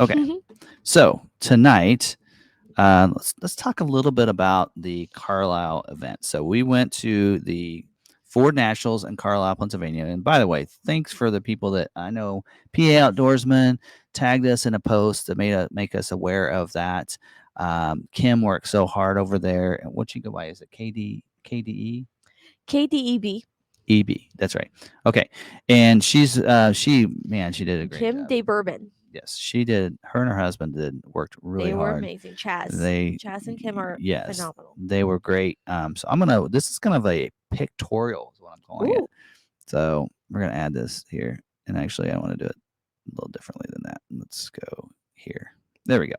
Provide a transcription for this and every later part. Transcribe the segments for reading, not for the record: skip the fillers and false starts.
Okay. So tonight, let's talk a little bit about the Carlisle event. So we went to the Ford Nationals in Carlisle, Pennsylvania. And by the way, thanks for the people that I know. PA Outdoorsman tagged us in a post that make us aware of that. Kim worked so hard over there. And what you go by, is it KDE? KDEB. EB. That's right. Okay. And she did a great Kim job. De Bourbon. Yes, she did. Her and her husband worked really They were hard. amazing. Chaz. They Chaz and Kim are Yes, phenomenal. they were great. So this is kind of a pictorial is what I'm calling it. Ooh. So we're gonna add this here. And actually I want to do it a little differently than that. Let's go here. There we go.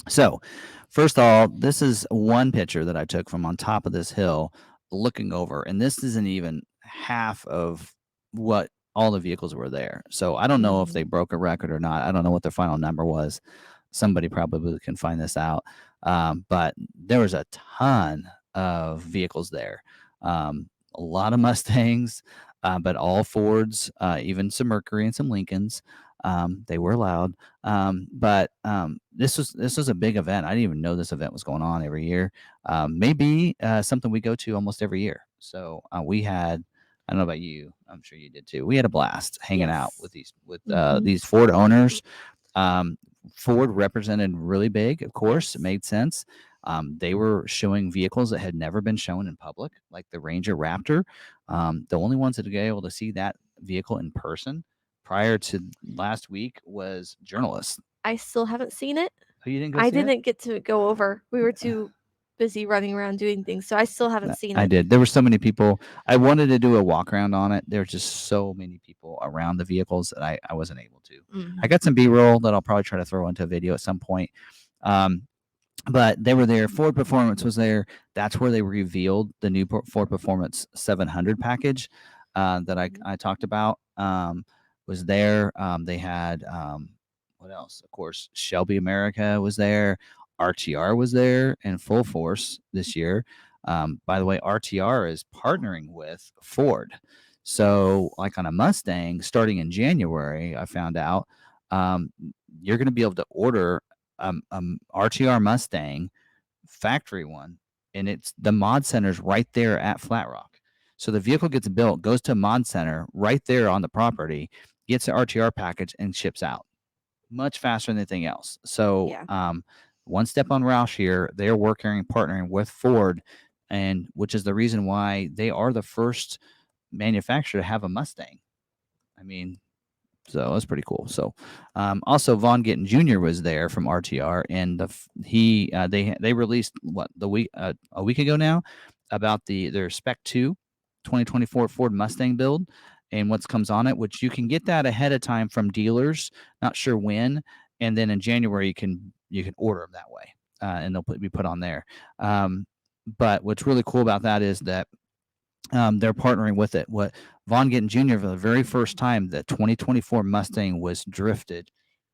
So, first of all, this is one picture that I took from on top of this hill looking over, and this isn't even half of what all the vehicles were there. So, I don't know if they broke a record or not. I don't know what their final number was. Somebody probably can find this out. But there was a ton of vehicles there. A lot of Mustangs, but all Fords, even some Mercury and some Lincolns. They were allowed. But this was a big event. I didn't even know this event was going on every year. Maybe something we go to almost every year. So we had. I don't know about you. I'm sure you did too. We had a blast hanging out with these Ford owners. Ford represented really big, of course. It made sense. They were showing vehicles that had never been shown in public, like the Ranger Raptor. The only ones that were able to see that vehicle in person prior to last week was journalists. I still haven't seen it. Oh, you didn't go I see it? didn't get to go over. We were too busy running around doing things, so I still haven't seen I it. did. There were so many people. I wanted to do a walk around on it. There's just so many people around the vehicles that I wasn't able to. I got some B-roll that I'll probably try to throw into a video at some point. But they were there. Ford Performance was there. That's where they revealed the new Ford Performance 700 package that I talked about. Was there. They had what else? Of course, Shelby America was there. RTR was there in full force this year. By the way, RTR is partnering with Ford. So, like on a Mustang, starting in January, I found out you're going to be able to order RTR Mustang factory one, and it's the mod center's right there at Flat Rock. So the vehicle gets built, goes to mod center right there on the property, gets the RTR package, and ships out much faster than anything else. So one step on Roush here, they're working and partnering with Ford, and which is the reason why they are the first manufacturer to have a Mustang. I mean, so that's pretty cool. So, also Vaughn Gittin Jr. was there from RTR, and they released a week ago now about their Spec 2 2024 Ford Mustang build and what comes on it, which you can get that ahead of time from dealers. Not sure when, and then in January you can order them that way, and they'll be put on there. But what's really cool about that is that they're partnering with it. What Vaughn Gittin Jr. for the very first time, the 2024 Mustang was drifted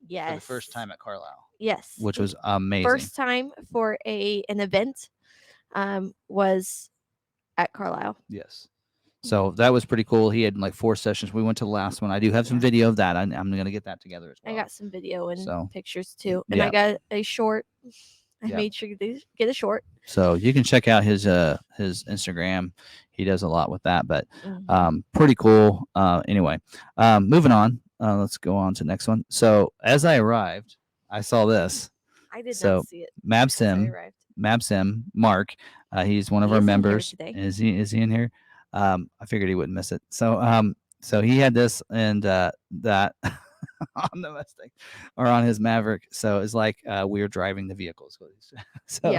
for the first time at Carlisle. Yes. Which was amazing. First time for an event was at Carlisle. Yes. So that was pretty cool. He had like 4 sessions. We went to the last one. I do have some video of that. I'm going to get that together as well. I got some video and So, pictures too. And I got a short. I made sure to get a short. So you can check out his Instagram. He does a lot with that, but pretty cool. Anyway, moving on. Let's go on to the next one. So as I arrived, I saw this. I did not see it. Mabsim, Mark. He's one of our members. Is he in here? I figured he wouldn't miss it. So he had this and that on the Mustang or on his Maverick. So it's like we were driving the vehicles. So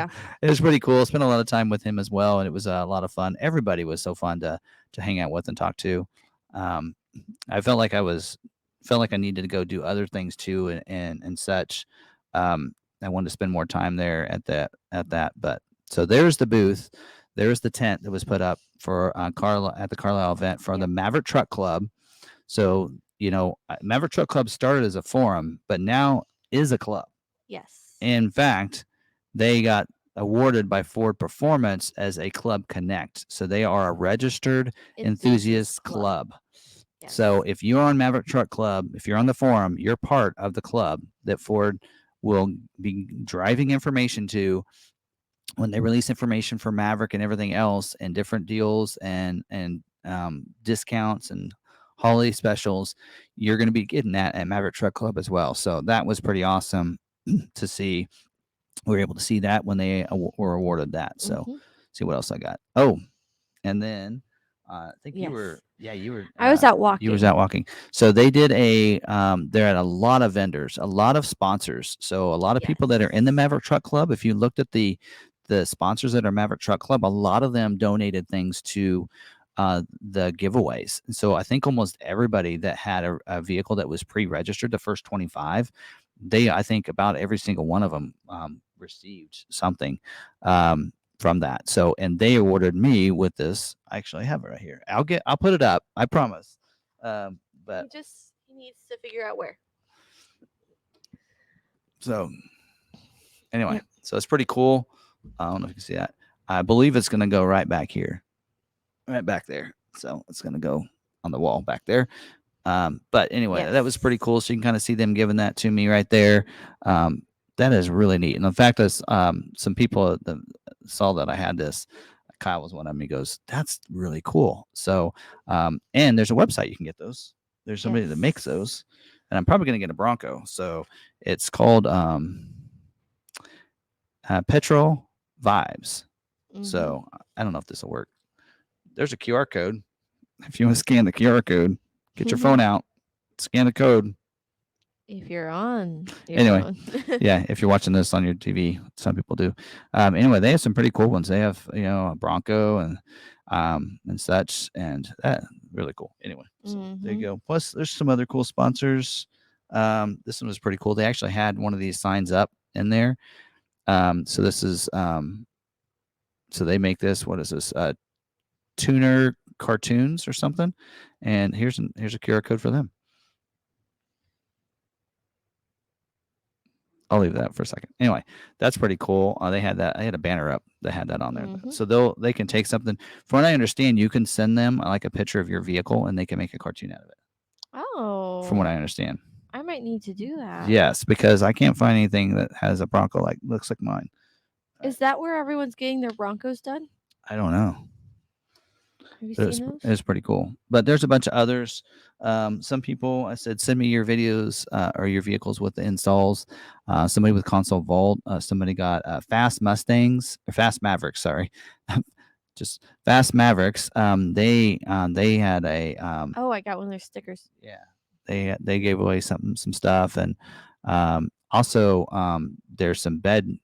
it was pretty cool. Spent a lot of time with him as well, and it was a lot of fun. Everybody was so fun to hang out with and talk to. I felt like I needed to go do other things too, and such. I wanted to spend more time there at that. But so there's the booth. There's the tent that was put up for at the Carlisle event for the Maverick Truck Club. So, Maverick Truck Club started as a forum, but now is a club. Yes. In fact, they got awarded by Ford Performance as a Club Connect. So they are a registered enthusiast club. So Yes. if you're on Maverick Truck Club, if you're on the forum, you're part of the club that Ford will be driving information to when they release information for Maverick and everything else, and different deals and discounts and holiday specials. You're going to be getting that at Maverick Truck Club as well. So that was pretty awesome to see. We were able to see that when they were awarded that. So see what else I got. Oh, and then I think you were, Yes. you were, I was out you was walking. out walking. So they did they're at a lot of vendors, a lot of sponsors. So a lot of people that are in the Yes. Maverick Truck Club, if you looked at the sponsors that are Maverick Truck Club, a lot of them donated things to the giveaways. And so I think almost everybody that had a vehicle that was pre-registered, the first 25, I think about every single one of them received something. From that. So, and they awarded me with this. I actually have it right here. I'll put it up. I promise. But He needs to figure out where. so anyway, Yep. so it's pretty cool. I don't know if you can see that. I believe it's going to go right back here, right back there. So it's going to go on the wall back there. But anyway, that was pretty cool. So you can kind of see them giving that to me right there. That is really neat. And the fact is, some people that saw that I had this. Kyle was one of them. He goes, "That's really cool." So, and there's a website you can get those. There's somebody that makes those, and I'm probably going to get a Bronco. So it's called Petrol Vibes. So I don't know if this will work. There's a QR code. If you want to scan the QR code, get your phone out, scan the code. If you're on your Anyway, phone. yeah, if you're watching this on your TV, some people do. Anyway, they have some pretty cool ones. They have, a Bronco and such, and that really cool. Anyway, so there you go. Plus, there's some other cool sponsors. This one was pretty cool. They actually had one of these signs up in there. So this is so they make this. What is this? Tuner cartoons or something. And here's a QR code for them. I'll leave that for a second. Anyway, that's pretty cool. They had that. I had a banner up that had that on there. So they can take something. From what I understand, you can send them like a picture of your vehicle, and they can make a cartoon out of it. Oh. From what I understand. I might need to do that. Yes, because I can't find anything that has a Bronco looks like mine. Is that where everyone's getting their Broncos done? I don't know. Have you seen those? It was pretty cool. But there's a bunch of others. Some people, I said, send me your videos or your vehicles with the installs. Somebody with console vault. Somebody got fast Mustangs or fast Mavericks. Sorry, just fast Mavericks. They had a. Oh, I got one of their stickers. Yeah, they gave away some stuff, and also there's some bed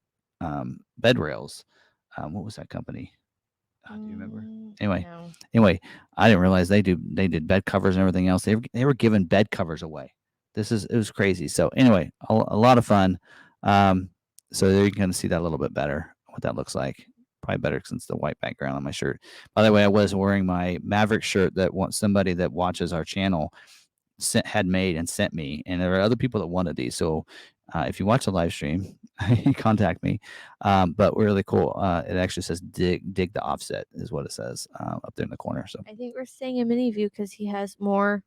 rails. What was that company? Do you remember? Anyway, No. I didn't realize they did bed covers and everything else. They were giving bed covers away. It was crazy. So anyway, a lot of fun. So there you can kind of see that a little bit better, what that looks like. Probably better since the white background on my shirt. By the way, I was wearing my Maverick shirt that somebody that watches our channel had made and sent me, and there are other people that wanted these. So if you watch the live stream, contact me. But really cool. It actually says dig the offset is what it says up there in the corner. So I think we're staying in mini view because he has more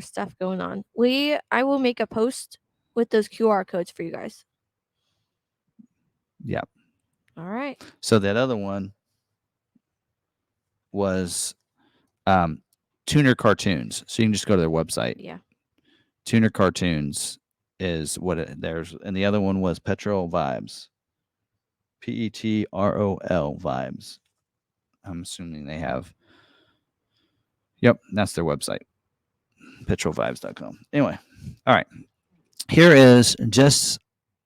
stuff going on. I will make a post with those QR codes for you guys. Yeah. All right. So that other one was Tuner Cartoons. So you can just go to their website. Yeah. Tuner Cartoons is what there's, and the other one was Petrol Vibes. Petrol Vibes. I'm assuming they have. Yep, that's their website. Petrolvibes.com. Anyway, all right. Here is just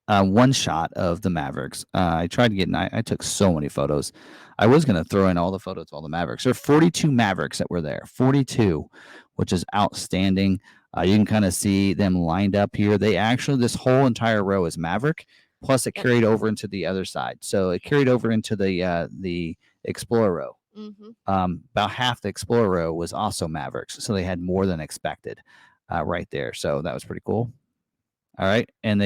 one shot of the Mavericks. I tried to get. I took so many photos. I was going to throw in all the photos of all the Mavericks. There are 42 Mavericks that were there. 42, which is outstanding. You can kind of see them lined up here. This whole entire row is Maverick. Plus, it carried over into the other side. So it carried over into the Explorer row. About half the Explorer row was also Mavericks. So they had more than expected right there. So that was pretty cool. All right. And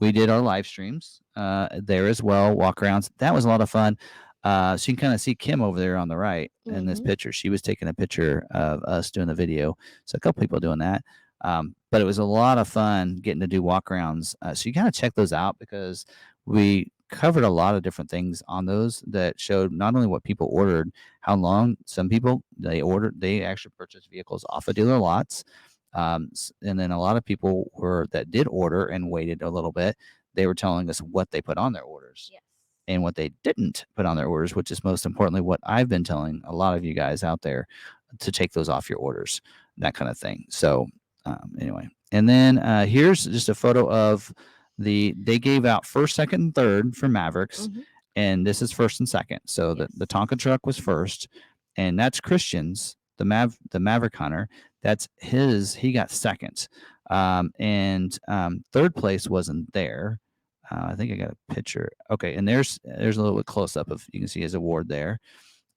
we did our live streams there as well, walk arounds. That was a lot of fun. So you can kind of see Kim over there on the right in this picture. She was taking a picture of us doing the video. So a couple people doing that. But it was a lot of fun getting to do walk arounds. So you kind of check those out because we covered a lot of different things on those that showed not only what people ordered, how long some people they actually purchased vehicles off of dealer lots. And then a lot of people that did order and waited a little bit, they were telling us what they put on their orders. Yes. And what they didn't put on their orders, which is most importantly what I've been telling a lot of you guys out there to take those off your orders, that kind of thing. So anyway, and then here's just a photo of they gave out first, second, and third for Mavericks, and this is first and second. So the Tonka truck was first, and that's Christian's the Maverick Hunter. That's his. He got second, and third place wasn't there. I think I got a picture. Okay, and there's a little bit close up of you can see his award there.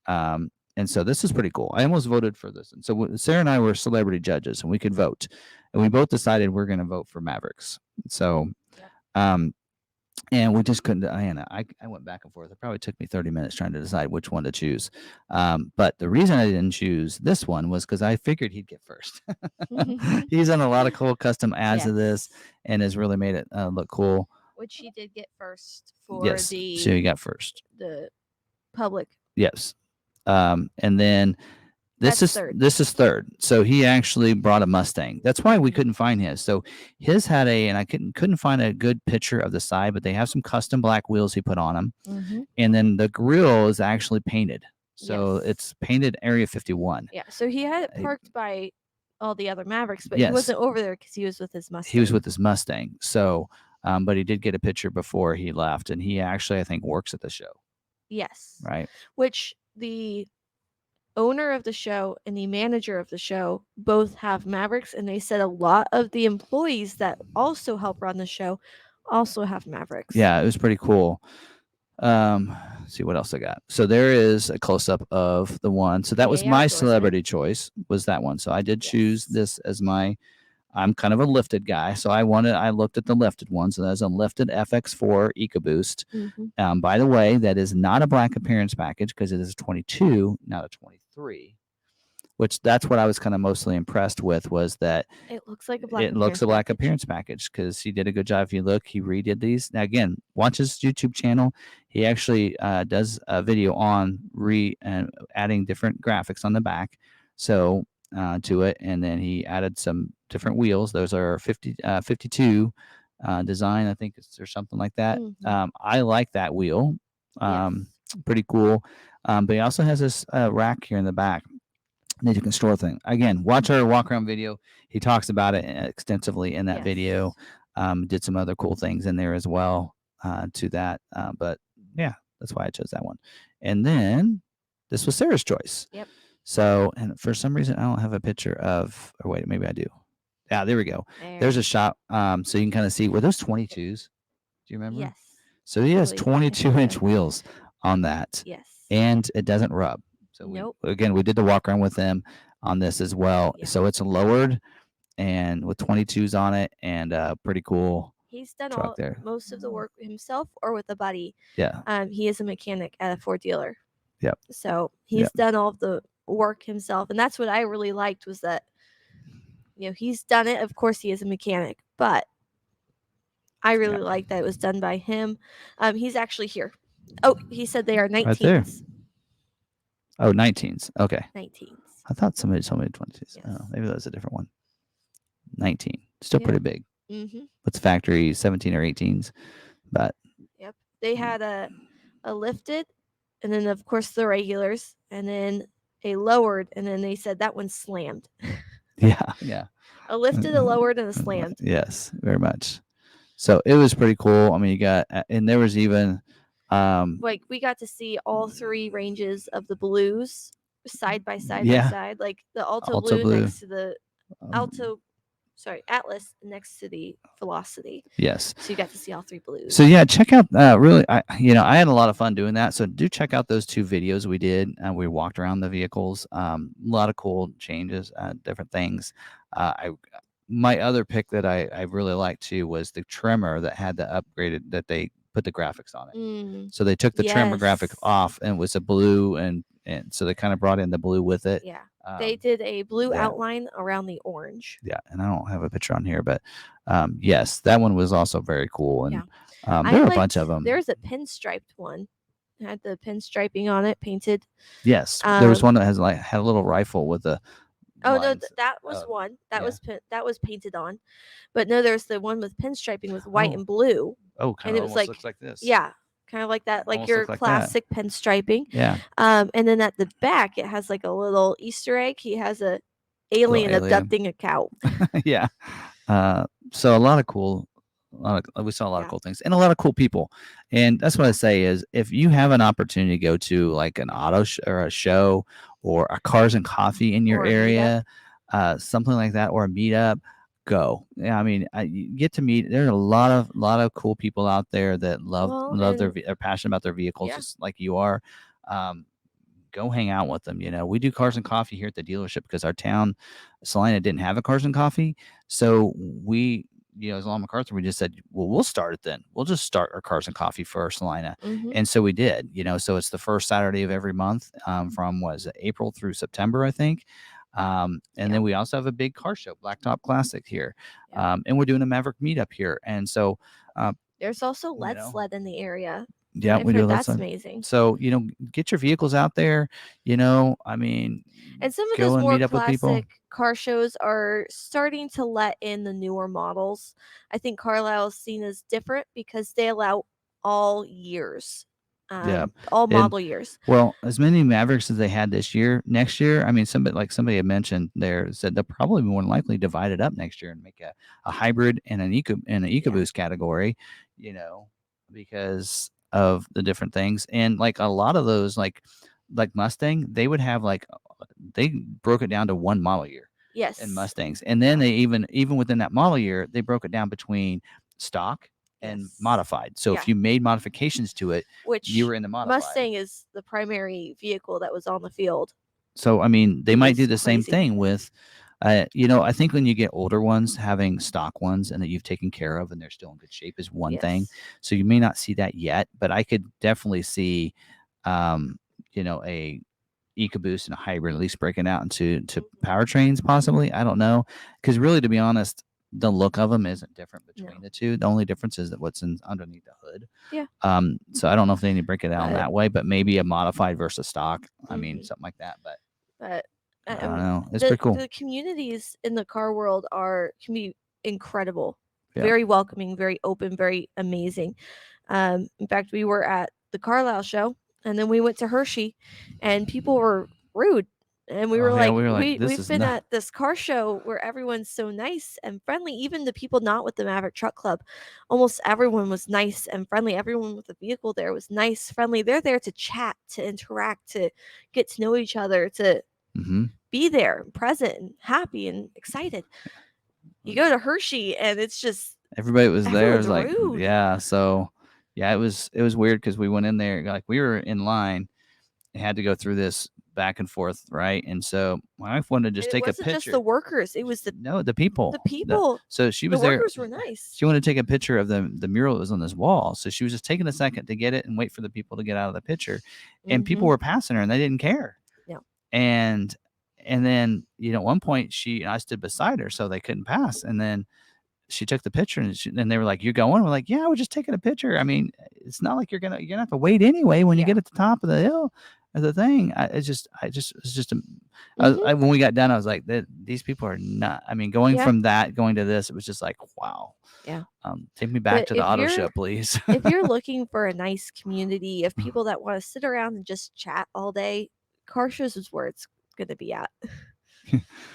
And so this is pretty cool. I almost voted for this. And so Sarah and I were celebrity judges, and we could vote. And we both decided we're going to vote for Mavericks. So, and we just couldn't. I went back and forth. It probably took me 30 minutes trying to decide which one to choose. But the reason I didn't choose this one was because I figured he'd get first. He's done a lot of cool custom ads to this and has really made it look cool. Which he did get first for so he got first. The public. Yes. And then this is third. So he actually brought a Mustang. That's why we couldn't find his. So his had and I couldn't find a good picture of the side, but they have some custom black wheels he put on them. And then the grill is actually painted. So it's painted Area 51. Yeah. So he had it parked by all the other Mavericks, but he wasn't over there because he was with his Mustang. He was with his Mustang. So, but he did get a picture before he left, and he actually, I think, works at the show. Yes. Right. Which the owner of the show and the manager of the show both have Mavericks, and they said a lot of the employees that also help run the show also have Mavericks. Yeah, it was pretty cool. Let's see what else I got. So there is a close-up of the one. So that was my celebrity choice, was that one. So I did choose this as I'm kind of a lifted guy, so I looked at the lifted one. So there's a lifted FX4 EcoBoost. By the way, that is not a black appearance package because it is a 22, not a 23. Which that's what I was kind of mostly impressed with, was that it looks like a black. It looks a black appearance package because he did a good job. If you look, he redid these. Now again, watch his YouTube channel. He actually does a video on adding different graphics on the back. So to it, and then he added some different wheels. Those are 52 design, I think, or something like that. I like that wheel. Pretty cool. But he also has this rack here in the back that you can store things. Again, watch our walk around video. He talks about it extensively in that video. Did some other cool things in there as well to that. But yeah, that's why I chose that one. And then this was Sarah's choice. Yep. So, and for some reason, I don't have a picture of, or wait, maybe I do. Yeah, there we go. There's a shot. So you can kind of see, were those 22s? Do you remember? Yes. So he has 22-inch wheels on that. Yes. And it doesn't rub. So we did the walk around with them on this as well. Yeah. So it's lowered and with 22s on it, and pretty cool. He's done most of the work himself or with a buddy. Yeah. He is a mechanic at a Ford dealer. Yep. So he's done all of the work himself, and that's what I really liked, was that he's done it. Of course, he is a mechanic, but I really like that it was done by him. He's actually here. Oh, he said they are 19s. Right there. Oh, 19s. Okay. 19s. I thought somebody told me 20s. Yes. Oh, maybe that was a different one. 19. Still pretty big. It's factory 17 or 18s, but. Yep. They had a lifted, and then of course the regulars, and then a lowered, and then they said that one slammed. Yeah. A lifted, a lowered, and a slammed. Yes, very much. So it was pretty cool. I mean, you got, and there was even. Like we got to see all three ranges of the blues side by side by side, like the Alto blue next to the Atlas next to the Velocity. Yes. So you got to see all three blues. So yeah, check out really, I had a lot of fun doing that. So do check out those two videos we did. We walked around the vehicles. A lot of cool changes, different things. My other pick that I really liked too was the trimmer that had the upgraded, that they put the graphics on it. Mm, So they took the trimmer graphic yes. off, and it was a blue, and so they kind of brought in the blue with it. Yeah. They did a blue yeah. outline around the orange. Yeah, and I don't have a picture on here, but yes, that one was also very cool, and Yeah. there are a bunch of them. There's a pinstriped one. It had the pinstriping on it painted. Yes, there was one that has had a little rifle with a. Oh no, lines. that was one that yeah. was painted on, but no, there's the one with pinstriping with white and blue, Oh, and kind it of was almost like looks like this. yeah, kind of like that, like Almost your looks like that. classic pinstriping. Yeah. And then at the back it has like a little Easter egg. He has a alien abducting a cow. yeah. So a lot of cool. We saw a lot of cool things and a lot of cool people, and that's what I say is if you have an opportunity to go to like an auto or a show or a cars and coffee in your area, something like that, or a meetup, go. Yeah, I mean, you get to meet. There's a lot of cool people out there that love are passionate about their vehicles, just like you are. Go hang out with them. We do cars and coffee here at the dealership because our town, Salina, didn't have a cars and coffee, so we. As long as McArthur, we just said, well, we'll start it then. We'll just start our cars and coffee for Salina. And so we did, so it's the first Saturday of every month from, April through September, I think. And then we also have a big car show, Blacktop Classic here. And we're doing a Maverick meetup here. And so there's also Lead Sled in the area. Yeah, we do. That's amazing. So, get your vehicles out there, I mean, and some of those more classic car shows are starting to let in the newer models. I think Carlisle is seen as different because they allow all years. All model years. Well, as many Mavericks as they had this year, next year, I mean, somebody had mentioned there said they'll probably more than likely divide it up next year and make a hybrid and an EcoBoost category, because of the different things. And like a lot of those, like Mustang, they would have they broke it down to one model year. Yes. In Mustangs. And then they even within that model year, they broke it down between stock and modified. So if you made modifications to it, which you were in the modified. Mustang is the primary vehicle that was on the field. So I mean, they might do the same thing with I think when you get older ones, having stock ones and that you've taken care of and they're still in good shape is one thing. So you may not see that yet, but I could definitely see a EcoBoost and a hybrid at least breaking out into powertrains possibly. I don't know, because really, to be honest, the look of them isn't different between the two. The only difference is that what's underneath the hood. Yeah. So I don't know if they need to break it down that way, but maybe a modified versus stock. I mean, something like that. But I don't know. It's pretty cool. The communities in the car world can be incredible. Yeah. Very welcoming, very open, very amazing. In fact, we were at the Carlisle show, and then we went to Hershey, and people were rude. And we were like, we've been at this car show where everyone's so nice and friendly. Even the people not with the Maverick Truck Club, almost everyone was nice and friendly. Everyone with the vehicle there was nice, friendly. They're there to chat, to interact, to get to know each other, to be there, present, and happy and excited. You go to Hershey, and it's just everybody was there. It was like, rude. Yeah, so yeah, it was weird because we went in there, like we were in line, and had to go through this back and forth, right? And so my wife wanted to just take a picture. It wasn't just the workers; it was the people. The people. So she was the there. The workers were nice. She wanted to take a picture of the mural that was on this wall. So she was just taking a second to get it and wait for the people to get out of the picture. And people were passing her, and they didn't care. Yeah. And then at one point I stood beside her, so they couldn't pass. And then she took the picture, and they were like, "You're going?" We're like, "Yeah, we're just taking a picture." I mean, it's not like you're gonna have to wait anyway when you get at the top of the hill. The thing, when we got done, I was like, these people are not. I mean, going from that, going to this, it was just like, wow. Yeah. Take me back to the auto show, please. If you're looking for a nice community of people that want to sit around and just chat all day, car shows is where it's going to be at.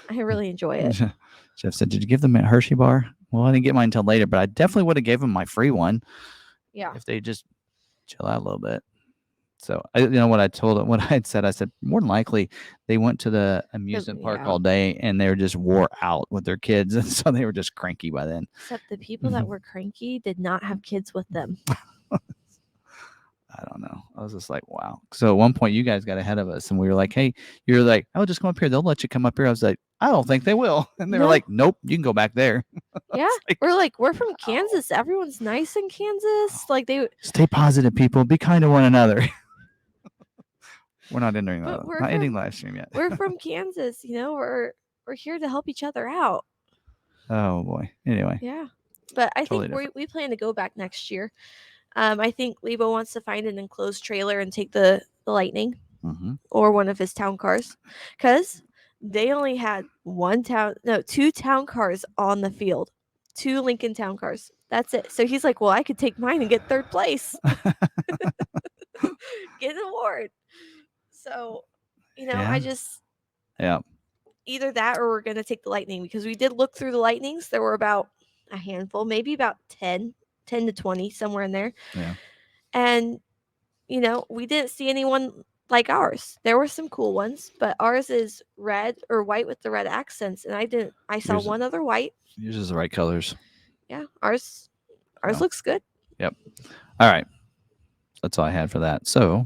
I really enjoy it. Jeff said, "Did you give them a Hershey bar?" Well, I didn't get mine until later, but I definitely would have gave them my free one. Yeah. If they just chill out a little bit. So what I told them, what I had said, I said more than likely they went to the amusement park all day and they were just wore out with their kids, and so they were just cranky by then. Except the people that were cranky did not have kids with them. I don't know. I was just like, wow. So at one point, you guys got ahead of us, and we were like, "Hey," you're like, "Oh, just come up here. They'll let you come up here." I was like, "I don't think they will," and they were No. like, "Nope, you can go back there." Yeah, like, we're from Kansas. Everyone's nice in Kansas. Like they stay positive, people. Be kind to one another. We're not ending But we're not ending from live stream yet. we're from Kansas. We're here to help each other out. Oh boy. Anyway, Yeah, but I totally think different. we plan to go back next year. I think Lebo wants to find an enclosed trailer and take the Lightning or one of his town cars, because they only had two town cars on the field, 2 Lincoln town cars. That's it. So he's like, well, I could take mine and get third place, get an award. So, Yeah. I just Yeah. either that or we're going to take the Lightning, because we did look through the Lightnings. There were about a handful, maybe about 10 to 20, somewhere in there. Yeah. And, we didn't see anyone like ours. There were some cool ones, but ours is red or white with the red accents. And I saw Yours- one other white. Yours is the right colors. Yeah. Ours So, looks good. Yep. All right. That's all I had for that. So